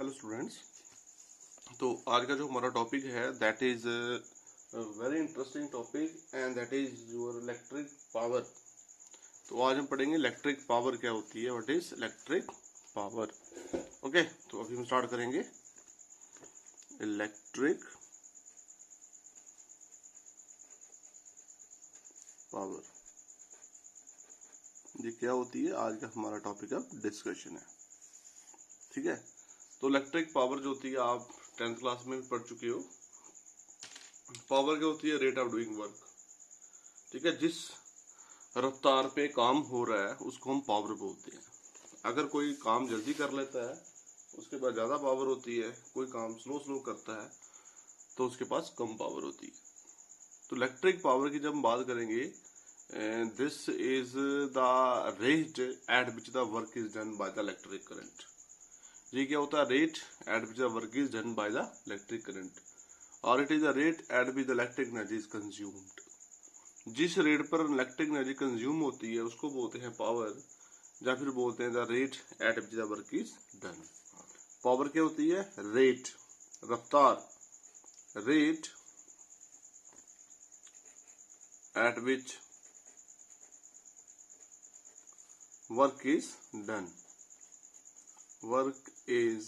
Hello students. तो आज का जो हमारा टॉपिक है that is very interesting topic and that is your electric power. तो आज हम पढ़ेंगे इलेक्ट्रिक पावर क्या होती है, what is electric power. Okay, तो अभी हम स्टार्ट करेंगे। इलेक्ट्रिक पावर ये क्या होती है, आज का हमारा टॉपिक ऑफ डिस्कशन है। ठीक है, तो इलेक्ट्रिक पावर जो होती है आप 10th क्लास में भी पढ़ चुके हो। पावर क्या होती है, रेट ऑफ डूइंग वर्क। ठीक है, जिस रफ्तार पे काम हो रहा है उसको हम पावर बोलते हैं। अगर कोई काम जल्दी कर लेता है उसके पास ज्यादा पावर होती है, कोई काम स्लो स्लो करता है तो उसके पास कम पावर होती है। तो इलेक्ट्रिक पावर की जब हम बात करेंगे, this is the rate at which the work is done by the electric current. ये क्या होता है, rate at which the work is done by the electric current, और it is the rate at which the electric energy is consumed. जिस rate पर electric energy consume होती है उसको बोलते हैं पावर, या फिर बोलते हैं the rate at which the work is done. Power क्या होती है, रेट, रफ्तार, rate at which work is done, work is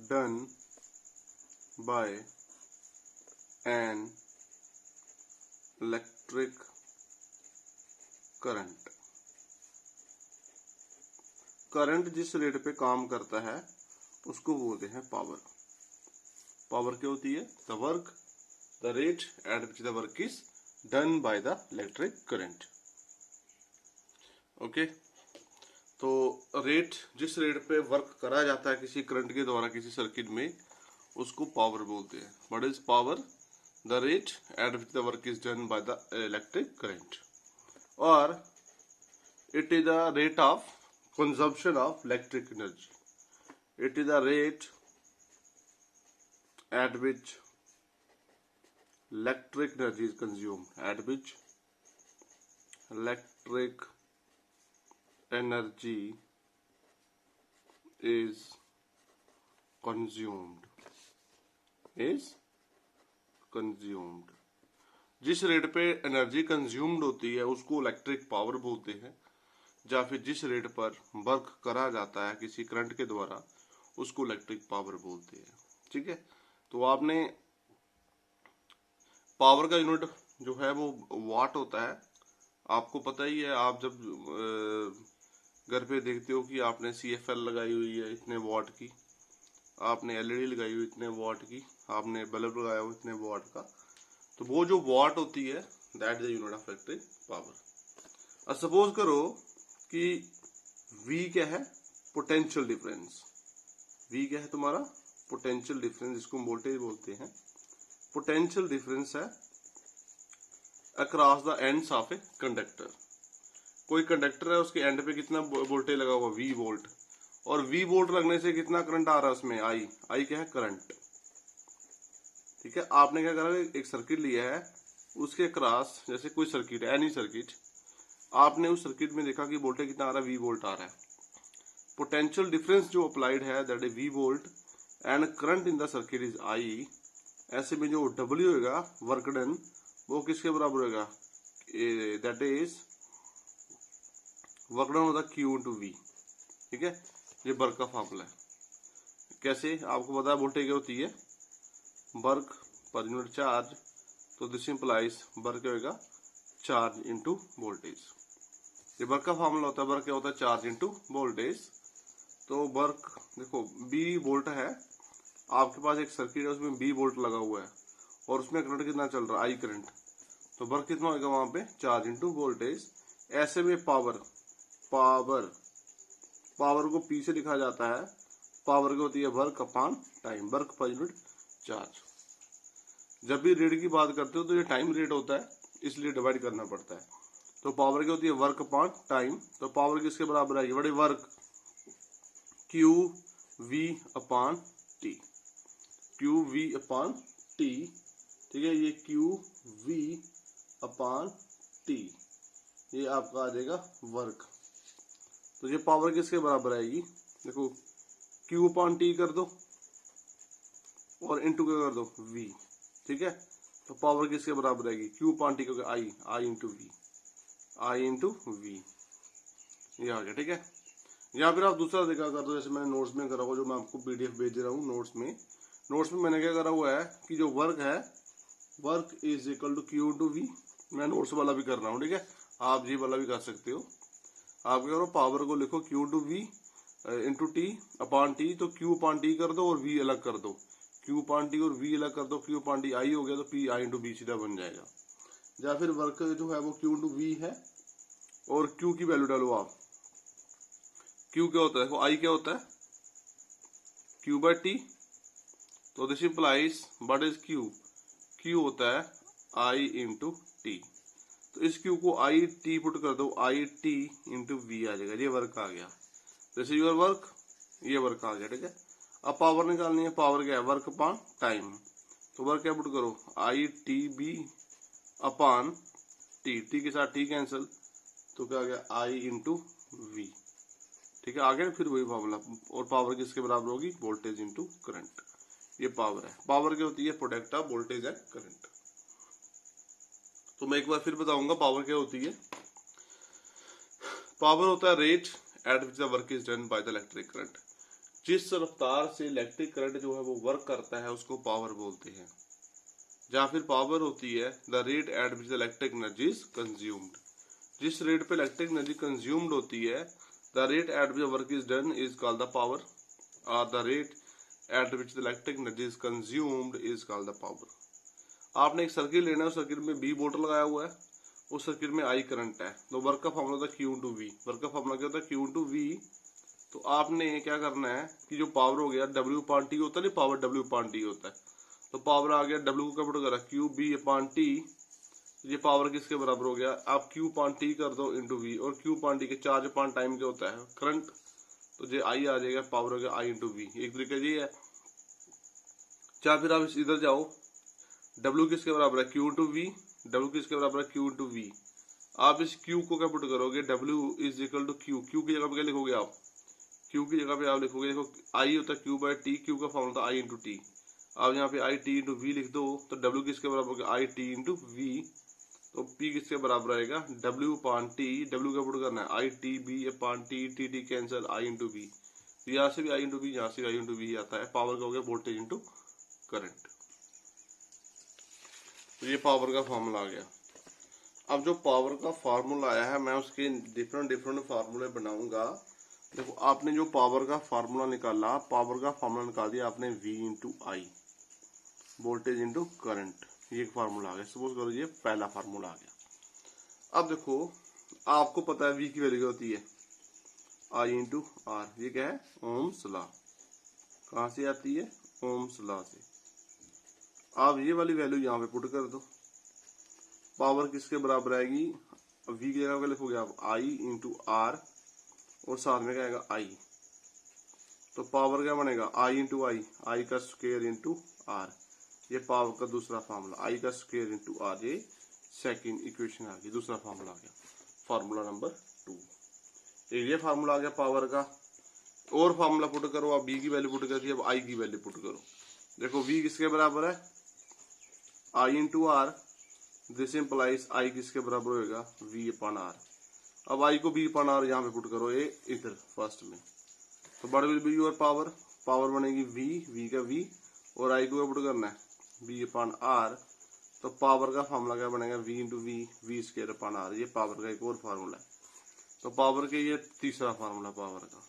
done bye an electric current. Current जिस रेट पे काम करता है उसको बोलते हैं पावर। पावर क्या होती है, the work, the rate at which the work is done by the electric current. Okay, तो रेट, जिस रेट पे वर्क करा जाता है किसी करंट के द्वारा किसी सर्किट में, उसको पावर बोलते हैं। What is power, the rate at which the work is done by the electric current, or it is the rate of consumption of electric energy. It is the rate at which electric energy is consumed, at which electric energy is consumed, is consumed. जिस rate पे energy consumed होती है उसको electric power बोलते हैं, या फिर जिस रेट पर वर्क करा जाता है किसी करंट के द्वारा उसको इलेक्ट्रिक पावर बोलते हैं। ठीक है, तो आपने पावर का यूनिट जो है वो वाट होता है, आपको पता ही है। आप जब घर पे देखते हो कि आपने CFL लगाई हुई है इतने वाट की, आपने LED लगाई हुई इतने वाट की, आपने बल्ब लगाया हुआ इतने वाट का, तो वो जो वाट होती है that is the unit of electric power. अब सपोज करो कि V क्या है, पोटेंशियल डिफरेंस। V क्या है तुम्हारा, पोटेंशियल डिफरेंस, जिसको हम वोल्टेज बोलते हैं। पोटेंशियल डिफरेंस है across the ends of a conductor. कोई कंडक्टर है, उसके एंड पे कितना वोल्टेज लगा हुआ, V वोल्ट, और V वोल्ट लगने से कितना करंट आ रहा है उसमें, I क्या है, करंट। ठीक है, आपने क्या करा, एक सर्किट लिया है, उसके क्रॉस, जैसे कोई सर्किट है, एनी सर्किट, आपने उस सर्किट में देखा कि वोल्टेज कितना आ रहा है, V वोल्ट आ रहा है। पोटेंशियल डिफरेंस जो अप्लाइड है that is V volt and current in the circuit is I। ऐसे में जो W होगा, वर्क डन, वो किसके बराबर होगा, दैट इज वर्क डन होता Q इंटू V। ठीक है, ये वर्क का फॉर्मूला है। कैसे, आपको पता है वोल्टेज क्या होती है, वर्क पर यूनिट चार्ज, तो दिस इंप्लाइज वर्क क्या होगा, चार्ज इनटू वोल्टेज। ये वर्क का फॉर्मूला होता है। वर्क क्या होता है, चार्ज इनटू वोल्टेज। तो वर्क देखो, B वोल्ट है, आपके पास एक सर्किट है उसमें B वोल्ट लगा हुआ है और उसमें करंट कितना चल रहा है, I करंट, तो वर्क कितना होगा वहां पे, चार्ज इनटू वोल्टेज। ऐसे में पावर, पावर को P से लिखा जाता है। पावर क्या होती है, work upon time, work per unit charge. जब भी रेट की बात करते हो तो ये टाइम रेट होता है, इसलिए डिवाइड करना पड़ता है। तो पावर क्या होती है, वर्क अपॉन टाइम। तो पावर किसके बराबर आएगी, बड़े work, QV upon T, QV upon T। ठीक है, ये QV अपॉन T, ये आपका आ जाएगा वर्क। तो ये पावर किसके बराबर आएगी, देखो Q अपॉन T कर दो और इनटू क्या कर दो V, ठीक है। तो पावर किसके बराबर रहेगी, Q अपॉन T क्योंकि I इंटू V, ये आ गया, ठीक है। या फिर आप दूसरा देखा कर दो, जैसे मैंने नोट्स में करा हुआ, जो मैं आपको PDF भेज रहा हूँ नोट्स में मैंने क्या करा हुआ है कि जो वर्क है, work is equal to Q into V। मैं नोट्स वाला भी कर रहा हूँ, ठीक है, आप जी वाला भी कर सकते हो। आप क्या करो, पावर को लिखो Q into V into T upon T, तो Q अपॉन T कर दो और V अलग कर दो, Q अपॉन T और V अलग कर दो, Q अपॉन T I हो गया, तो P I इंटू B सीधा बन जाएगा। या फिर वर्क जो है वो Q इंटू V है और Q की वैल्यू डालो आप। Q क्या होता है, देखो I क्या होता है, Q बाय T, तो this implies what is Q, Q होता है I इंटू T। तो इस Q को I T पुट कर दो, I T इंटू V आ जाएगा, ये वर्क आ गया। जैसे यूर वर्क, ये वर्क आ गया, ठीक है। अब पावर निकालनी है, पावर क्या है, वर्क अपॉन टाइम। तो वर्क क्या पुट करो, I T B upon T, T के साथ T कैंसिल, तो क्या आ गया I इंटू V, ठीक है। आगे फिर वही फॉर्मूला, और पावर किसके बराबर होगी, वोल्टेज इंटू करंट। ये पावर है, पावर क्या होती है, product of voltage and current. तो मैं एक बार फिर बताऊंगा पावर क्या होती है। पावर होता है rate at which the work is done by the electric current. जिस रफ्तार से इलेक्ट्रिक करंट जो है वो वर्क करता है उसको पावर बोलते हैं। या फिर पावर होती है the rate at which the electric energy is consumed. जिस रेट पे इलेक्ट्रिक एनर्जी कंज्यूम्ड होती है, the rate at which work is done is called the power, और the rate at which the electric energy is consumed is called the power. आपने एक circuit लेना है, उस सर्किट में B मोटर लगाया हुआ है, उस सर्किट में I करंट है, तो वर्क का फॉर्मूला होता है Q इंटू V। वर्क का फॉर्मूला क्या होता है, Q इंटू V। तो आपने क्या करना है कि जो पावर हो गया W अपॉन T होता है, नहीं पावर W अपॉन T होता है, तो पावर आ गया W को कैपिटल करा Q B अपॉन T, ये पावर किसके बराबर हो गया, आप Q अपॉन T कर दो इंटू V, और Q अपॉन T के चार्ज अपॉन टाइम क्या होता है, करंट, तो ये I आ जाएगा, पावर हो गया I इंटू V। एक तरीका ये है। चाहे फिर आप इधर जाओ, W किसके बराबर है, Q इंटू V, W किसके बराबर है, Q इंटू V। आप इस Q को क्या पुट करोगे, W is equal to Q, Q की जगह पे क्या लिखोगे आप, Q की जगह पे आप लिखोगे, देखो I होता है Q बाय T, Q का फॉर्मूला था I इंटू T। आप यहाँ पे I T इंटू V लिख दो, तो W किसके बराबर होगा, I T इंटू V। तो P किसके बराबर आएगा, W अपॉन T, W का पुट करना है I T B upon T, T T cancel, I into V। यहाँ से भी I इंटू V, यहाँ से I इंटू V आता है। पावर का हो गया वोल्टेज इंटू करंट। तो ये पावर का फॉर्मूला आ गया। अब जो पावर का फार्मूला आया है, मैं उसके डिफरेंट फार्मूले बनाऊंगा। देखो आपने जो पावर का फार्मूला निकाला, पावर का फार्मूला निकाल दिया आपने V इंटू आई, वोल्टेज इंटू करंट, ये एक फार्मूला आ गया। सपोज करो ये पहला फार्मूला आ गया। अब देखो आपको पता है V की वैल्यू क्या होती है, I इंटू आर, ये क्या है, ओम्स लॉ। कहाँ से आती है, ओम्स लॉ से। आप ये वाली वैल्यू यहाँ पे पुट कर दो, पावर किसके बराबर आएगी, V की जगह पे लिखोगे आप I इंटू आर, और साथ में क्या आएगा I। तो पावर क्या बनेगा, I इंटू आई, आई का स्क्वायर इंटू आर, ये पावर का दूसरा फार्मूला, I का स्क्वायर इंटू आर, ये सेकंड इक्वेशन आ गई, दूसरा फार्मूला आ गया, फार्मूला नंबर 2। ये फार्मूला आ गया पावर का। और फार्मूला पुट करो आप, B की वैल्यू पुट करती है, अब I की वैल्यू पुट करो। देखो V किसके बराबर है, I into R, this implies I किसके बराबर होगा, V अपॉन आर। अब I को V अपॉन आर यहाँ पे पुट करो, ये इधर फर्स्ट में, तो but will be your power, power बनेगी V का V, और I को पुट करना है V अपॉन आर। तो पावर का फार्मूला क्या बनेगा, V into V square upon R, ये पावर का एक और फार्मूला है। तो पावर के ये तीसरा फार्मूला पावर का।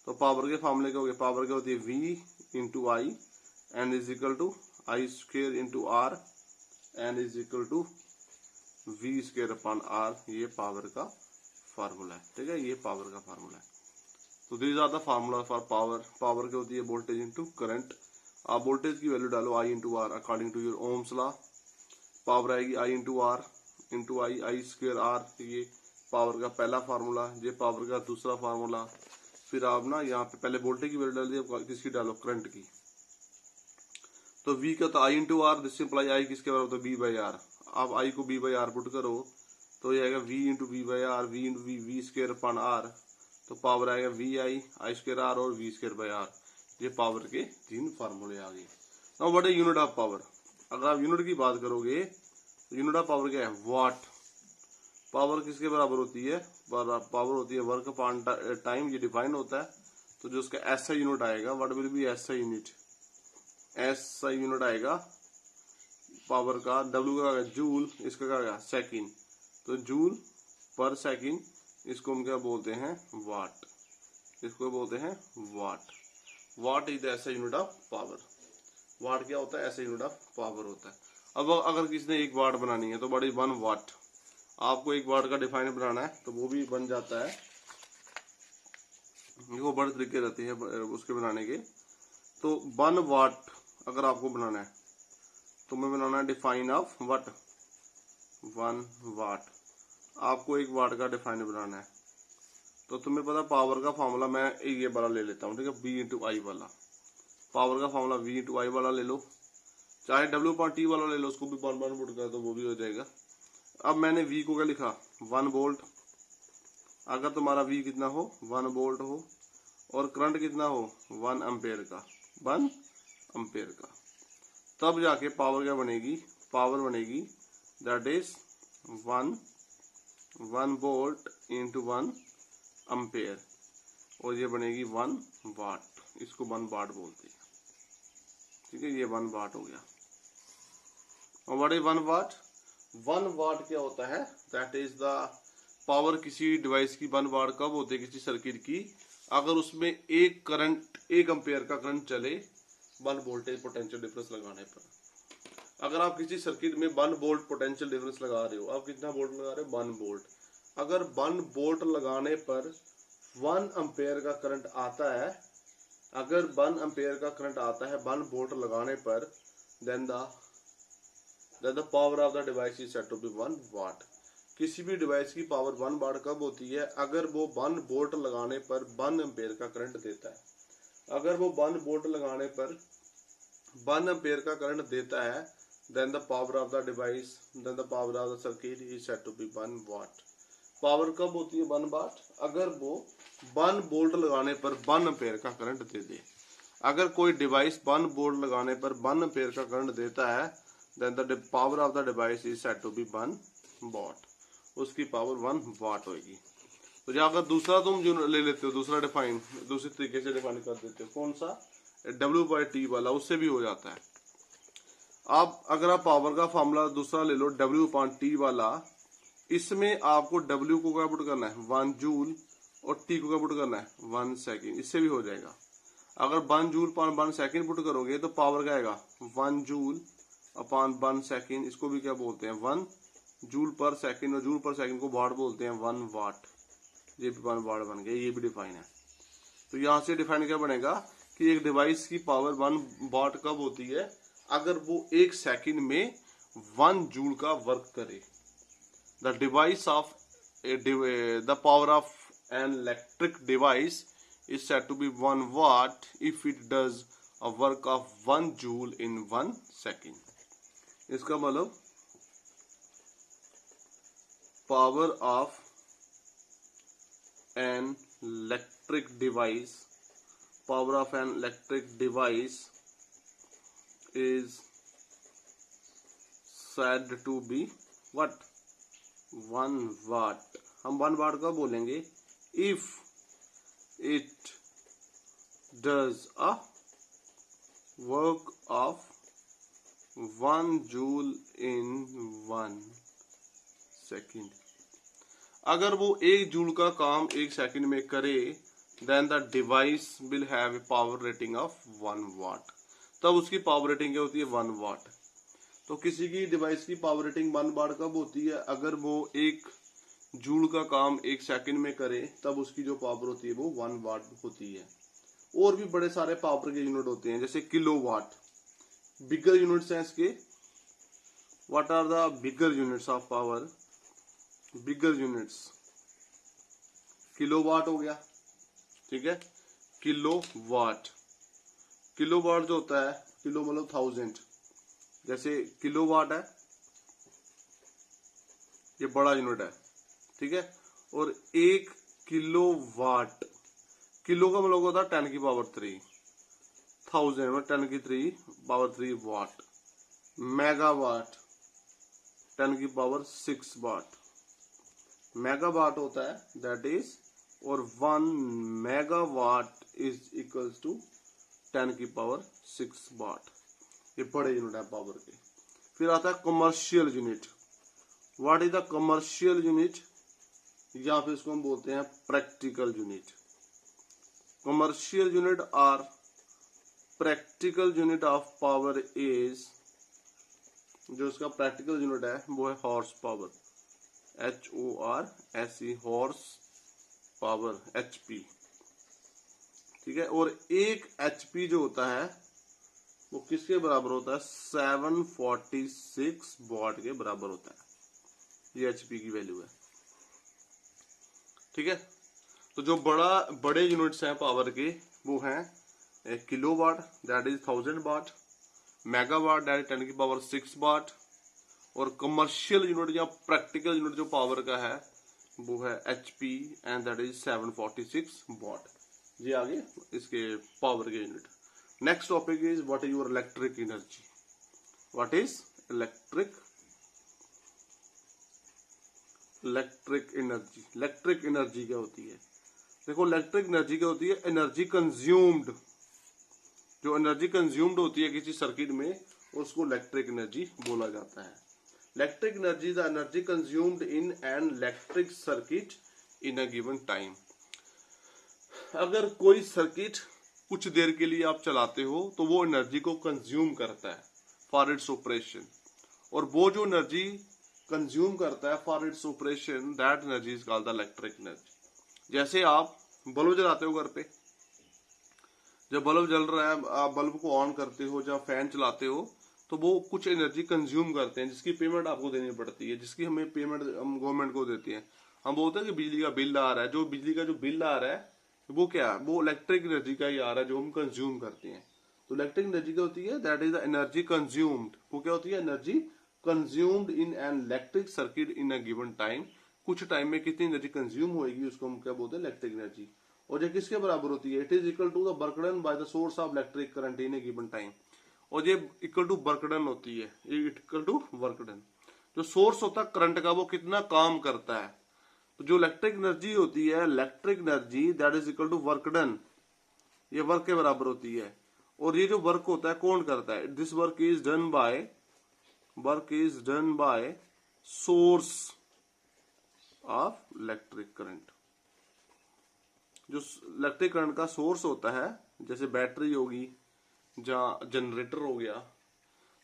तो पावर के फार्मूले क्या हो गए, पावर क्या होती है V into I and is equal to I square into R and is equal to V square upon R, ये पावर का फार्मूला है, ठीक है, ये पावर का फार्मूला है। तो this are the formula for power. Power क्या होती है, वोल्टेज इंटू करंट। आप वोल्टेज की वैल्यू डालो I into R according to your Ohm's law, power आएगी I into R into I square are, ये पावर का पहला फार्मूला, ये पावर का दूसरा फार्मूला। फिर आप ना यहाँ पे पहले वोल्टेज की वैल्यू डाल दी, किसकी डालो, करंट की। तो V का तो I into R, this imply I किसके बराबर, B बाई आर। आप I को B बाई आर पुट करो, तो ये आएगा V into B by R, V into V square upon R. तो पावर आएगा V I I square R और वी स्क्वायर बाई आर। ये पावर के 3 फार्मूले आ गए। Now what is unit of power? अगर आप यूनिट की बात करोगे तो यूनिट ऑफ पावर क्या है? वाट। पावर किसके बराबर होती है? पावर होती है वर्क अपॉन टाइम। ये डिफाइन होता है, तो जो उसका एसआई यूनिट आएगा, what will be SI unit? SI unit आएगा पावर का, डब्ल्यू का जूल, इसका क्या आएगा? सेकंड। तो जूल पर सेकंड, इसको हम क्या बोलते हैं? वाट। इसको बोलते हैं watt. Watt is the SI unit of power. Watt क्या होता है? एसआई यूनिट ऑफ पावर होता है। अब अगर किसी ने 1 वाट बनानी है तो बड़ी 1 वाट। आपको 1 वाट का डिफाइन बनाना है तो वो भी बन जाता है। वो बड़े तरीके रहते हैं उसके बनाने के। तो 1 वाट अगर आपको बनाना है तो मैं बनाना है डिफाइन ऑफ वाट 1 वाट। आपको 1 वाट का डिफाइन बनाना है तो तुम्हें पता पावर का फॉर्मूला मैं ये वाला ले लेता हूँ, ठीक है, V इंटू आई वाला। पावर का फॉर्मूला V इंटू आई वाला ले लो, चाहे W अपॉन T वाला ले लो, उसको भी 1 पुट कर दो, वो भी हो जाएगा। अब मैंने V को क्या लिखा? 1 वोल्ट। अगर तुम्हारा V कितना हो? 1 वोल्ट हो, और करंट कितना हो? 1 एम्पेयर का, 1 एम्पेयर का, तब जाके पावर क्या बनेगी? पावर बनेगी that is 1 volt into 1 ampere, और ये बनेगी 1 वाट। इसको 1 वाट बोलते हैं, ठीक है। ये 1 वाट हो गया। और व्हाट इज 1 वाट? 1 वाट क्या होता है? दैट इज द पावर किसी डिवाइस की। 1 वाट कब होती है? किसी सर्किट की अगर उसमें एक करंट 1 एम्पेयर का करंट चले 1 वोल्टेज पोटेंशियल डिफरेंस लगाने पर। अगर आप किसी सर्किट में 1 वोल्ट पोटेंशियल डिफरेंस लगा रहे हो, आप कितना वोल्ट लगा रहे हो? 1 वोल्ट। अगर 1 वोल्ट लगाने पर 1 एम्पेयर का करंट आता है, अगर 1 एम्पेयर का करंट आता है 1 वोल्ट लगाने पर, then the power of the device is said to be 1 watt. किसी भी डिवाइस की पावर 1 वाट कब होती है? अगर वो 1 वोल्ट लगाने पर 1 एम्पेयर का करंट देता है। अगर वो 1 वोल्ट लगाने पर 1 एम्पेयर का करंट देता है, then the power of the device, then the power of the circuit is said to be 1 watt। Power कब होती है 1 वाट? अगर वो 1 वोल्ट लगाने पर 1 एम्पेयर का करंट दे दे। अगर कोई डिवाइस 1 वोल्ट लगाने पर 1 एम्पेयर का करंट देता है, then the power of the device is said to be 1 watt। उसकी पावर 1 वाट होगी। तो या अगर दूसरा तुम जो ले लेते हो, दूसरा डिफाइन दूसरे तरीके से डिफाइन कर देते हो, कौन सा? W/T वाला, उससे भी हो जाता है। आप अगर आप पावर का फॉर्मूला दूसरा ले लो W/T वाला, इसमें आपको W को क्या पुट करना है? 1 जूल, और T को क्या पुट करना है? 1 सेकेंड। इससे भी हो जाएगा। अगर 1 जूल अपॉन 1 सेकेंड पुट करोगे तो पावर क्या आएगा? 1 जूल अपॉन 1 सेकेंड। इसको भी क्या बोलते हैं? 1 जूल पर सेकेंड, और जूल पर सेकेंड को वाट बोलते हैं 1 वाट। ये भी 1 वाट बन गया, ये भी डिफाइन है। तो यहाँ से डिफाइन क्या बनेगा कि एक डिवाइस की पावर 1 वाट कब होती है? अगर वो 1 सेकंड में 1 जूल का वर्क करे। The device of the power of an electric device is said to be 1 watt if it does a work of 1 joule in 1 second. इसका मतलब power of an electric device, power of an electric device is said to be what? 1 watt। हम 1 watt का बोलेंगे if it does a work of 1 joule in 1 second। अगर वो 1 joule का काम 1 second में करे, then the device will have a power rating of 1 watt। तब उसकी पावर रेटिंग क्या होती है? 1 वाट। तो किसी की डिवाइस की पावर रेटिंग 1 वाट कब होती है? अगर वो 1 जूल का काम 1 सेकंड में करे, तब उसकी जो पावर होती है वो 1 वाट होती है। और भी बड़े सारे पावर के यूनिट होते हैं, जैसे किलोवाट। बिगर यूनिट्स हैं इसके। What are the bigger units of power? Bigger units kilowatt हो गया, ठीक है। किलोवाट, किलोवाट जो होता है, किलो मतलब 1000, जैसे किलोवाट है, ये बड़ा यूनिट है, ठीक है। और 1 किलोवाट, किलो का मतलब होता है 10 की पावर 3, 1000 में 10 की 3 वाट। मेगावाट 10 की पावर 6 वाट, मेगावाट होता है दैट इज, और 1 मेगावाट इज इक्वल्स टू 10 की पावर 6 वाट। ये बड़े यूनिट है पावर के। फिर आता है commercial unit. What is the commercial unit, या फिर इसको हम बोलते हैं practical unit. Commercial unit or practical unit of power is, जो इसका प्रैक्टिकल यूनिट है वो है horse power, HORSE, horse power, HP। ठीक है, और एक HP जो होता है वो किसके बराबर होता है, 746 वॉट के बराबर होता है। ये HP की वैल्यू है। ठीक है, तो जो बड़े यूनिट्स हैं पावर के वो हैं kilowatt that is 1000 watt, megawatt that is 10 की पावर 6 वाट, और कमर्शियल यूनिट या प्रैक्टिकल यूनिट जो पावर का है वो है HP and that is 746 watt. ये आगे इसके पावर के unit. Next topic is what is your electric energy. What is electric energy. Electric energy क्या होती है, देखो इलेक्ट्रिक एनर्जी क्या होती है, एनर्जी कंज्यूम्ड। जो एनर्जी कंज्यूम्ड होती है किसी सर्किट में उसको इलेक्ट्रिक एनर्जी बोला जाता है। Electric energy is energy consumed in an electric circuit in a given time. अगर कोई सर्किट कुछ देर के लिए आप चलाते हो तो वो एनर्जी को कंज्यूम करता है फॉर इट्स ऑपरेशन, और वो जो एनर्जी कंज्यूम करता है for its operation that energy is called the electric energy. जैसे आप बल्ब जलाते हो घर पे, जब बल्ब जल रहा है आप बल्ब को ऑन करते हो, जब फैन चलाते हो तो वो कुछ एनर्जी कंज्यूम करते हैं जिसकी पेमेंट आपको देनी पड़ती है, जिसकी हमें पेमेंट हम गवर्नमेंट को देते हैं। हम बोलते हैं कि बिजली का बिल आ रहा है, जो बिजली का जो बिल आ रहा है वो क्या है, वो इलेक्ट्रिक एनर्जी का ही आ रहा है जो हम कंज्यूम करते हैं। तो इलेक्ट्रिक एनर्जी क्या होती है, that is the energy consumed. वो क्या होती है, energy consumed in an electric circuit in a given time. कुछ टाइम में कितनी एनर्जी कंज्यूम होगी उसको हम क्या बोलते हैं, इलेक्ट्रिक एनर्जी। और ये किसके बराबर होती है, it is equal to the work done by the source of electric current in a given time. और ये इक्वल टू वर्क डन होती है, ये इक्वल टू वर्क डन। जो सोर्स होता है करंट का वो कितना काम करता है, तो जो इलेक्ट्रिक एनर्जी होती है, electric energy that is equal to work done, ये वर्क के बराबर होती है। और ये जो वर्क होता है कौन करता है, this work is done bye source of electric current. जो इलेक्ट्रिक करंट का सोर्स होता है जैसे बैटरी होगी या जनरेटर हो गया,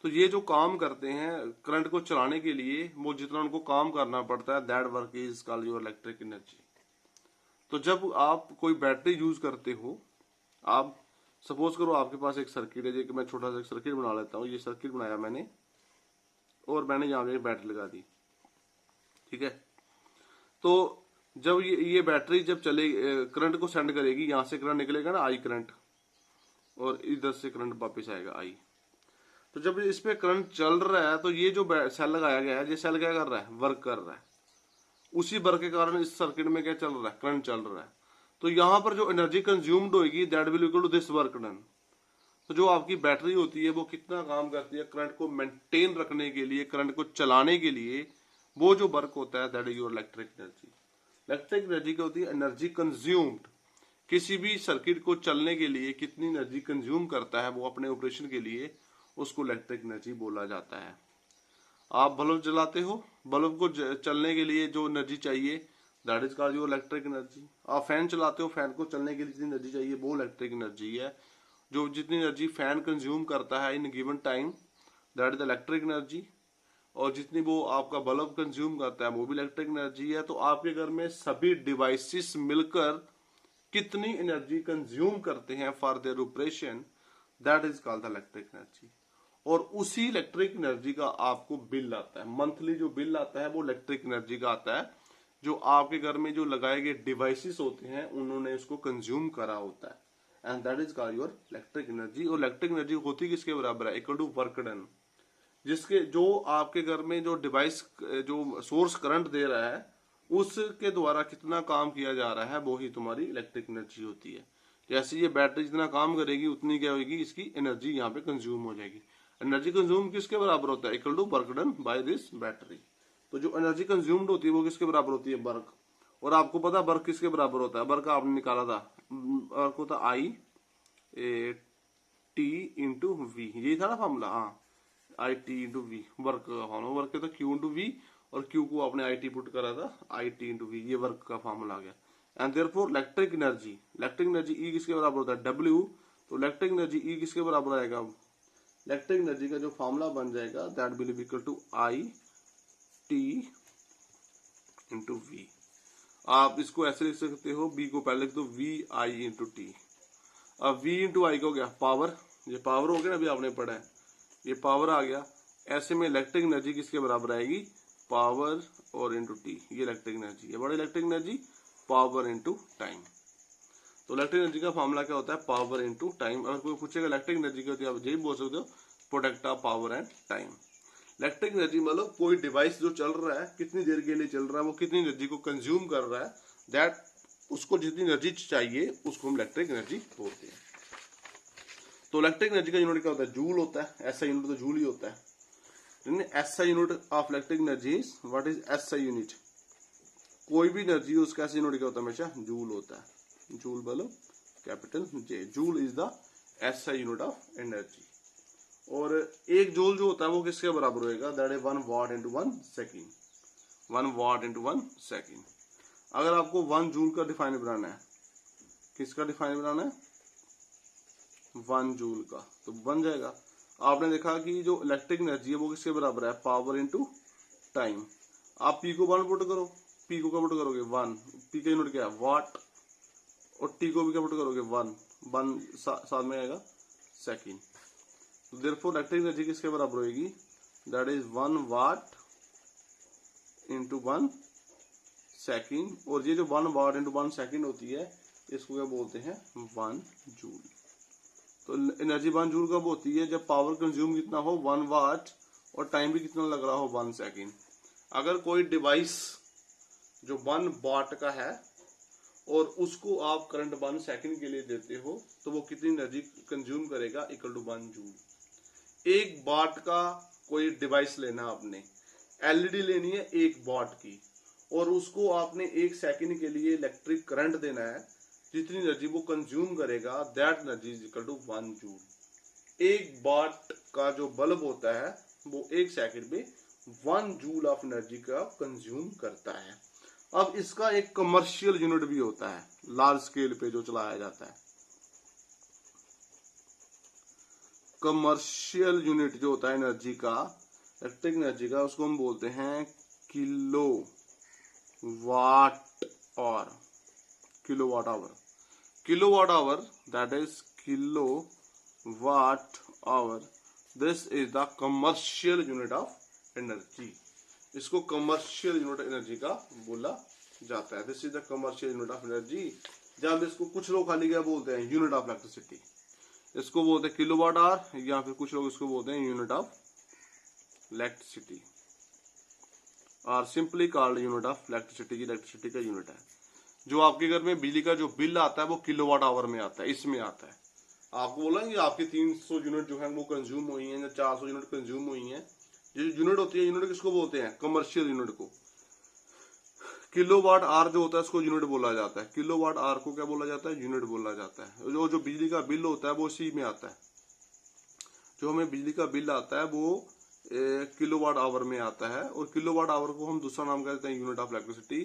तो ये जो काम करते हैं करंट को चलाने के लिए, वो जितना उनको काम करना पड़ता है that work is called your electric energy. तो जब आप कोई बैटरी यूज करते हो, आप सपोज करो आपके पास एक सर्किट है, जो मैं छोटा सा सर्किट बना लेता हूँ। ये सर्किट बनाया मैंने और मैंने यहाँ पे बैटरी लगा दी। ठीक है, तो जब ये बैटरी जब चले करंट को सेंड करेगी, यहाँ से करंट निकलेगा ना आई करंट, और इधर से करंट वापस आएगा आई। तो जब इस पे करंट चल रहा है तो ये जो सेल लगाया गया है, ये सेल क्या कर रहा है, वर्क कर रहा है। उसी वर्क के कारण इस सर्किट में क्या चल रहा है, करंट चल रहा है। तो यहाँ पर जो एनर्जी कंज्यूम्ड होगी that will equal to this work done. तो जो आपकी बैटरी होती है वो कितना काम करती है करंट को मेंटेन रखने के लिए, करंट को चलाने के लिए, वो जो वर्क होता है that is your electric energy. Electric energy क्या होती है, एनर्जी कंज्यूम्ड। किसी भी सर्किट को चलने के लिए कितनी एनर्जी कंज्यूम करता है वो अपने ऑपरेशन के लिए, उसको इलेक्ट्रिक एनर्जी बोला जाता है। आप बल्ब जलाते हो, बल्ब को चलने के लिए जो एनर्जी चाहिए that is called your electric energy. आप फैन चलाते हो, फैन को चलने के लिए जितनी एनर्जी चाहिए वो इलेक्ट्रिक एनर्जी है। जो जितनी एनर्जी फैन कंज्यूम करता है in given time that is the electric energy, और जितनी वो आपका बल्ब कंज्यूम करता है वो भी इलेक्ट्रिक एनर्जी है। तो आपके घर में सभी डिवाइसेस मिलकर कितनी एनर्जी कंज्यूम करते हैं for their operation that is called the electric energy. और उसी इलेक्ट्रिक एनर्जी का आपको बिल आता है, मंथली जो बिल आता है वो इलेक्ट्रिक एनर्जी का आता है, जो आपके घर में जो लगाए गए डिवाइसेस होते हैं उन्होंने इसको कंज्यूम करा होता है, and that is called your electric energy. और इलेक्ट्रिक एनर्जी होती किसके बराबर है, इक्वल टू वर्क डन। जिसके जो आपके घर में जो डिवाइस जो सोर्स करंट दे रहा है उसके द्वारा कितना काम किया जा रहा है वो ही तुम्हारी इलेक्ट्रिक एनर्जी होती है। जैसे ये बैटरी जितना काम करेगी उतनी क्या होगी, इसकी एनर्जी यहाँ पे कंज्यूम हो जाएगी। एनर्जी कंज्यूम किसके बराबर होता है, equal to work done by this battery. तो जो एनर्जी कंज्यूम्ड होती है वो किसके बराबर होती है, वर्क। और आपको पता वर्क किसके बराबर होता है, वर्क आपने निकाला था, वर्क होता आई टी इंटू वी, यही था ना फॉर्मूला। हाँ, I T into V work का फॉर्मूला, वर्क था क्यू इंटू वी, और क्यू को आपने आई टी पुट करा था, आई टी इंटू वी, ये वर्क का फॉर्मूला आ गया। And therefore electric energy E किसके बराबर होता है, डब्ल्यू। तो इलेक्ट्रिक एनर्जी ई किसके बराबर आएगा, इलेक्ट्रिक एनर्जी का जो फॉर्मूला बन जाएगा that will be equal to I T into V. आप इसको ऐसे लिख सकते हो, बी को पहले लिख दो वी आई इंटू टी। अब वी इंटू आई को गया पावर, ये पावर हो गया ना, अभी आपने पढ़ा है, ये पावर आ गया। ऐसे में इलेक्ट्रिक एनर्जी किसके बराबर आएगी, पावर और इंटू टी, ये इलेक्ट्रिक एनर्जी है। बड़ी electric energy power into time. तो इलेक्ट्रिक एनर्जी का फॉर्मूला क्या होता है, पावर इंटू टाइम। अगर कोई पूछेगा इलेक्ट्रिक एनर्जी क्या होती है, आप यही बोल सकते हो, product of power and time. Electric energy मतलब कोई डिवाइस जो चल रहा है, कितनी देर के लिए चल रहा है, वो कितनी एनर्जी को कंज्यूम कर रहा है, दैट उसको जितनी एनर्जी चाहिए उसको हम इलेक्ट्रिक एनर्जी बोलते हैं। तो इलेक्ट्रिक एनर्जी का यूनिट क्या होता है, जूल होता है। एसआई यूनिट तो जूल ही होता है। SI unit of electric energy is, what is SI unit, कोई भी एनर्जी उसका एसआई यूनिट क्या होता है, हमेशा जूल होता है। जूल बोलो capital J, joule is the SI unit of energy. और एक जूल जो होता है वो किसके बराबर होएगा, that is 1 watt into 1 second, 1 watt into 1 second. अगर आपको 1 जूल का डिफाइन बनाना है, किसका डिफाइन बनाना है, 1 जूल का, तो बन जाएगा। आपने देखा कि जो इलेक्ट्रिक एनर्जी है वो किसके बराबर है, पावर इंटू टाइम। आप पी को 1 पुट करो, पी को क्या पुट करोगे 1, पी का यूनिट क्या है वाट, और टी को भी क्या पुट करोगे 1 साथ में आएगा सेकेंड। तो देयरफॉर इलेक्ट्रिक एनर्जी किसके बराबर होगी, that is 1 watt into 1 second. और ये जो 1 वाट इंटू 1 सेकेंड होती है इसको क्या बोलते हैं, 1 जूल। तो एनर्जी 1 जूल कब होती है, जब पावर कंज्यूम कितना हो 1 वाट, और टाइम भी कितना लग रहा हो 1 सेकेंड। अगर कोई डिवाइस जो 1 वाट का है और उसको आप करंट 1 सेकेंड के लिए देते हो तो वो कितनी एनर्जी कंज्यूम करेगा, इक्वल टू 1 जूल। 1 वाट का कोई डिवाइस लेना, आपने एलईडी लेनी है 1 वाट की, और उसको आपने 1 सेकेंड के लिए इलेक्ट्रिक करंट देना है, जितनी एनर्जी वो कंज्यूम करेगा that energy is equal to 1 joule. 1 watt का जो बल्ब होता है वो 1 सेकेंड में 1 जूल ऑफ एनर्जी का कंज्यूम करता है। अब इसका एक कमर्शियल यूनिट भी होता है, लार्ज स्केल पे जो चलाया जाता है। कमर्शियल यूनिट जो होता है एनर्जी का, इलेक्ट्रिक एनर्जी का, उसको हम बोलते हैं किलो वाट और kilo watt hour. Kilo watt hour, that is kilo watt hour, this is the commercial unit of energy. इसको कमर्शियल यूनिट एनर्जी का बोला जाता है। This is the commercial unit of energy. जब इसको कुछ लोग खाली क्या बोलते हैं, यूनिट ऑफ इलेक्ट्रिसिटी, इसको बोलते हैं किलोवाट आवर, या फिर कुछ लोग इसको बोलते हैं यूनिट ऑफ इलेक्ट्रिसिटी, और simply called unit of electricity. Electricity का यूनिट है। जो आपके घर में बिजली का जो बिल आता है वो किलोवाट आवर में आता है, इसमें आता है। आपको बोला कि आपकी 300 यूनिट जो है वो कंज्यूम हुई है, या 400 यूनिट कंज्यूम हुई है। जो यूनिट होती है, यूनिट किसको बोलते हैं, कमर्शियल यूनिट को। किलोवाट आवर जो होता है उसको यूनिट बोला जाता है। किलोवाट आवर को क्या बोला जाता है, यूनिट बोला जाता है। जो बिजली का बिल होता है वो इसी में आता है। जो हमें बिजली का बिल आता है वो किलोवाट आवर में आता है, और किलोवाट आवर को हम दूसरा नाम कहते हैं यूनिट ऑफ इलेक्ट्रिसिटी।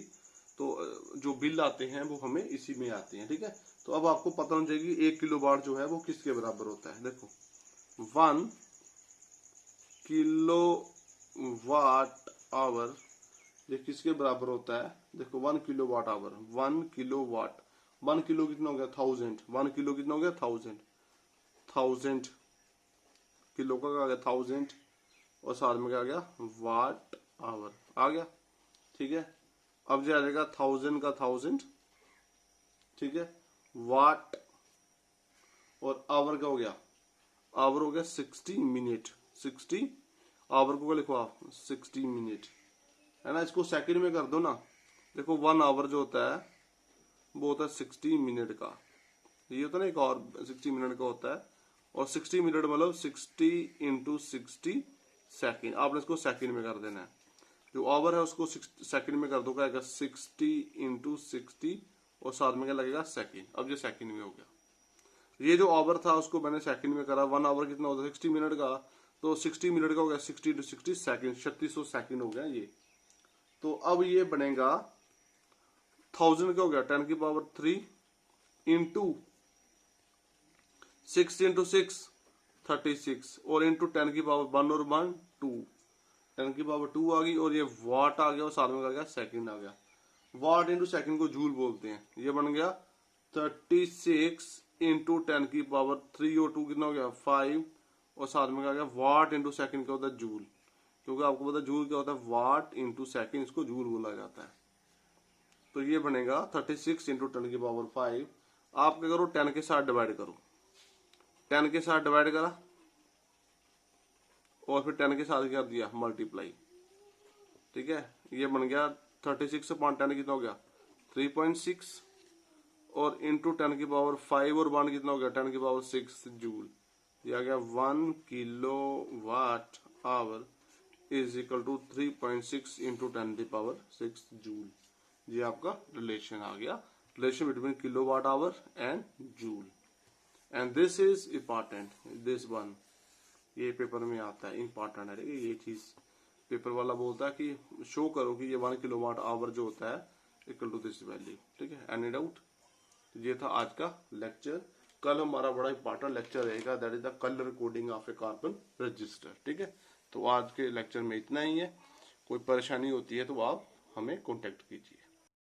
तो जो बिल आते हैं वो हमें इसी में आते हैं, ठीक है। तो अब आपको पता होना चाहिए कि 1 किलोवाट जो है वो किसके बराबर होता है। देखो 1 किलोवाट आवर ये किसके बराबर होता है, देखो 1 किलोवाट आवर, 1 किलोवाट, 1 किलो कितना हो गया 1000, 1 किलो कितना हो गया 1000, 1000 किलो का आ गया 1000, और साथ में क्या आ गया वाट आवर आ गया, ठीक है। अब जो आ जाएगा 1000 का 1000, ठीक है, वाट, और आवर का हो गया, आवर हो गया 60 मिनट, 60 आवर को क्या लिखो आप 60 मिनट, है ना। इसको सेकंड में कर दो ना, देखो 1 आवर जो होता है वो होता है 60 मिनट का, ये होता है ना एक और 60 मिनट का होता है, और 60 मिनट मतलब 60 इंटू 60 सेकेंड, आपने इसको सेकेंड में कर देना है। जो आवर है उसको सेकंड में कर दो, क्या आएगा 60 इंटू 60 और साथ में क्या लगेगा सेकंड। अब ये सेकंड में हो गया। ये जो आवर था उसको मैंने सेकंड में करा, 1 आवर कितना होता है 60 मिनट का, तो 60 मिनट का हो गया 60 इंटू 60 सेकंड, 3600 सेकंड हो गया ये। तो अब ये बनेगा 1000 का हो गया 10 की पावर 3 इंटू 6 इंटू 6 36 और इंटू 10 की पावर 1 और 1 2, 10 की पावर 2 आ गई, और ये वाट आ गया और साथ में आ गया सेकंड आ गया। वाट इंटू सेकंड को जूल बोलते हैं। ये बन गया 36 इंटू 10 की पावर 3 और 2 कितना हो गया 5, और साथ में आ गया वाट इंटू सेकंड क्या होता है जूल, क्योंकि आपको पता है जूल क्या होता है, वाट इंटू सेकंड, इसको जूल बोला जाता है। तो ये बनेगा 36 इंटू 10 की पावर 5। आप क्या करो 10 के साथ डिवाइड करो, 10 के साथ डिवाइड करा और फिर 10 के साथ कर दिया मल्टीप्लाई, ठीक है। ये बन गया 36 अपॉन 10 कितना हो गया 3.6, और इंटू 10 की पावर 5 और 1 कितना हो गया 10 की पावर 6 जूल। ये आ गया 1 kilo watt hour is equal to 3.6 into 10 की पावर 6 जूल। ये आपका रिलेशन आ गया, relation between kilo watt hour and joule. And this is important, this one ये पेपर में आता है, इम्पॉर्टेंट है ये चीज। पेपर वाला बोलता है कि शो करो कि ये 1 किलोवाट आवर जो होता है इक्वल टू दिस वैल्यू, ठीक है। Any doubt? ये था आज का लेक्चर। कल हमारा बड़ा इंपॉर्टेंट लेक्चर रहेगा, that is the colour coding of A carbon register, ठीक है। तो आज के लेक्चर में इतना ही है। कोई परेशानी होती है तो आप हमें कॉन्टेक्ट कीजिए।